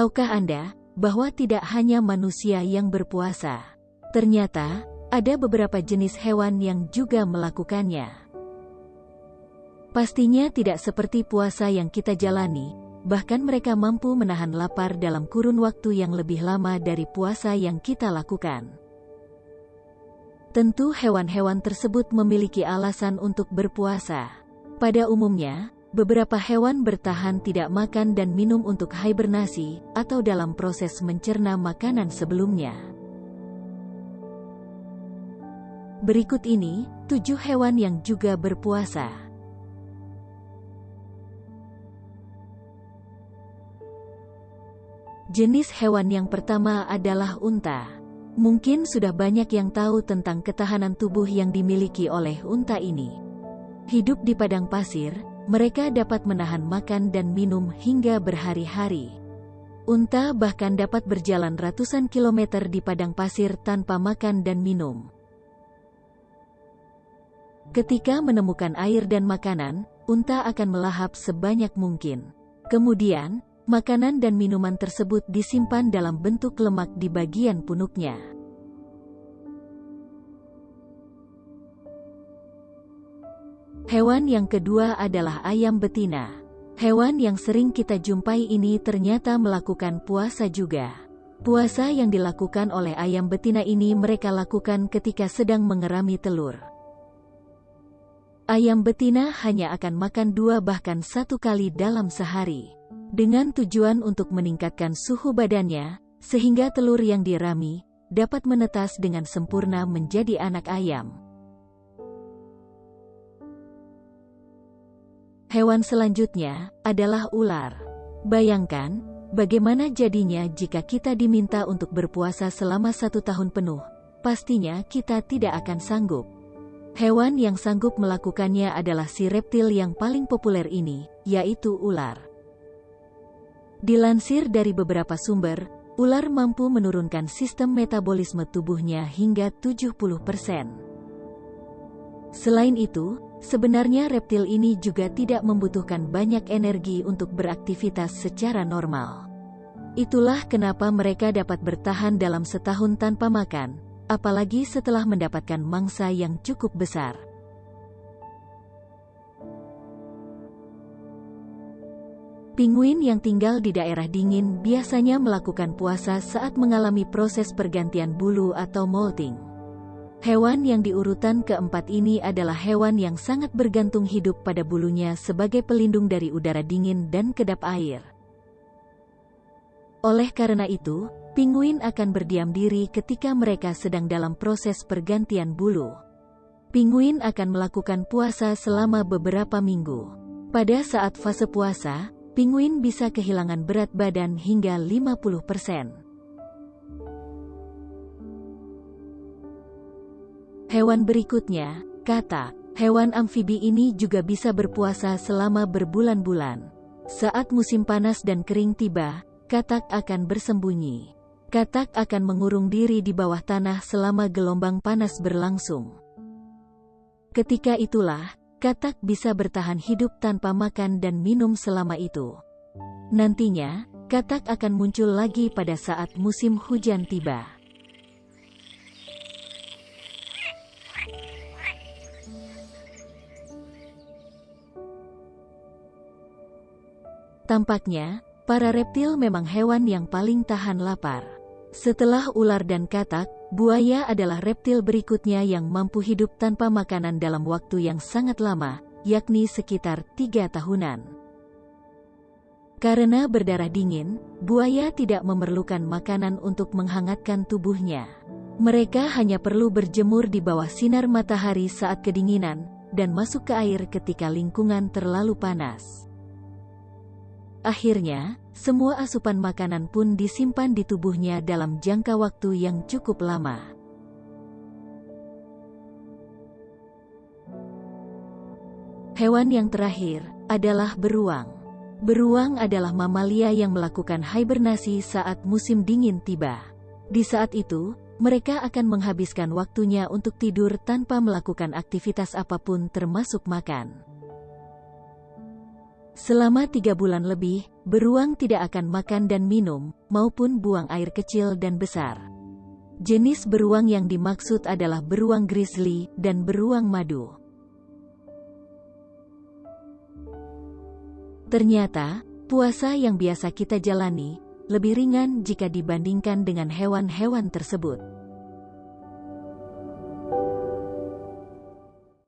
Tahukah Anda bahwa tidak hanya manusia yang berpuasa? Ternyata, ada beberapa jenis hewan yang juga melakukannya. Pastinya tidak seperti puasa yang kita jalani, bahkan mereka mampu menahan lapar dalam kurun waktu yang lebih lama dari puasa yang kita lakukan. Tentu hewan-hewan tersebut memiliki alasan untuk berpuasa. Pada umumnya, beberapa hewan bertahan tidak makan dan minum untuk hibernasi, atau dalam proses mencerna makanan sebelumnya. Berikut ini, 7 hewan yang juga berpuasa. Jenis hewan yang pertama adalah unta. Mungkin sudah banyak yang tahu tentang ketahanan tubuh yang dimiliki oleh unta ini. Hidup di padang pasir, mereka dapat menahan makan dan minum hingga berhari-hari. Unta bahkan dapat berjalan ratusan kilometer di padang pasir tanpa makan dan minum. Ketika menemukan air dan makanan, unta akan melahap sebanyak mungkin. Kemudian, makanan dan minuman tersebut disimpan dalam bentuk lemak di bagian punuknya. Hewan yang kedua adalah ayam betina. Hewan yang sering kita jumpai ini ternyata melakukan puasa juga. Puasa yang dilakukan oleh ayam betina ini mereka lakukan ketika sedang mengerami telur. Ayam betina hanya akan makan 2 bahkan 1 kali dalam sehari, dengan tujuan untuk meningkatkan suhu badannya, sehingga telur yang dirami dapat menetas dengan sempurna menjadi anak ayam. Hewan selanjutnya adalah ular. Bayangkan, bagaimana jadinya jika kita diminta untuk berpuasa selama 1 tahun penuh. Pastinya kita tidak akan sanggup. Hewan yang sanggup melakukannya adalah si reptil yang paling populer ini, yaitu ular. Dilansir dari beberapa sumber, ular mampu menurunkan sistem metabolisme tubuhnya hingga 70%. Selain itu, sebenarnya reptil ini juga tidak membutuhkan banyak energi untuk beraktivitas secara normal. Itulah kenapa mereka dapat bertahan dalam setahun tanpa makan, apalagi setelah mendapatkan mangsa yang cukup besar. Penguin yang tinggal di daerah dingin biasanya melakukan puasa saat mengalami proses pergantian bulu atau molting. Hewan yang di urutan keempat ini adalah hewan yang sangat bergantung hidup pada bulunya sebagai pelindung dari udara dingin dan kedap air. Oleh karena itu, penguin akan berdiam diri ketika mereka sedang dalam proses pergantian bulu. Penguin akan melakukan puasa selama beberapa minggu. Pada saat fase puasa, penguin bisa kehilangan berat badan hingga 50%. Hewan berikutnya, katak. Hewan amfibi ini juga bisa berpuasa selama berbulan-bulan. Saat musim panas dan kering tiba, katak akan bersembunyi. Katak akan mengurung diri di bawah tanah selama gelombang panas berlangsung. Ketika itulah, katak bisa bertahan hidup tanpa makan dan minum selama itu. Nantinya, katak akan muncul lagi pada saat musim hujan tiba. Tampaknya, para reptil memang hewan yang paling tahan lapar. Setelah ular dan katak, buaya adalah reptil berikutnya yang mampu hidup tanpa makanan dalam waktu yang sangat lama, yakni sekitar 3 tahunan. Karena berdarah dingin, buaya tidak memerlukan makanan untuk menghangatkan tubuhnya. Mereka hanya perlu berjemur di bawah sinar matahari saat kedinginan, dan masuk ke air ketika lingkungan terlalu panas. Akhirnya, semua asupan makanan pun disimpan di tubuhnya dalam jangka waktu yang cukup lama. Hewan yang terakhir adalah beruang. Beruang adalah mamalia yang melakukan hibernasi saat musim dingin tiba. Di saat itu, mereka akan menghabiskan waktunya untuk tidur tanpa melakukan aktivitas apapun termasuk makan. Selama 3 bulan lebih, Beruang tidak akan makan dan minum, maupun buang air kecil dan besar. Jenis beruang yang dimaksud adalah beruang grizzly dan beruang madu. Ternyata, puasa yang biasa kita jalani lebih ringan jika dibandingkan dengan hewan-hewan tersebut.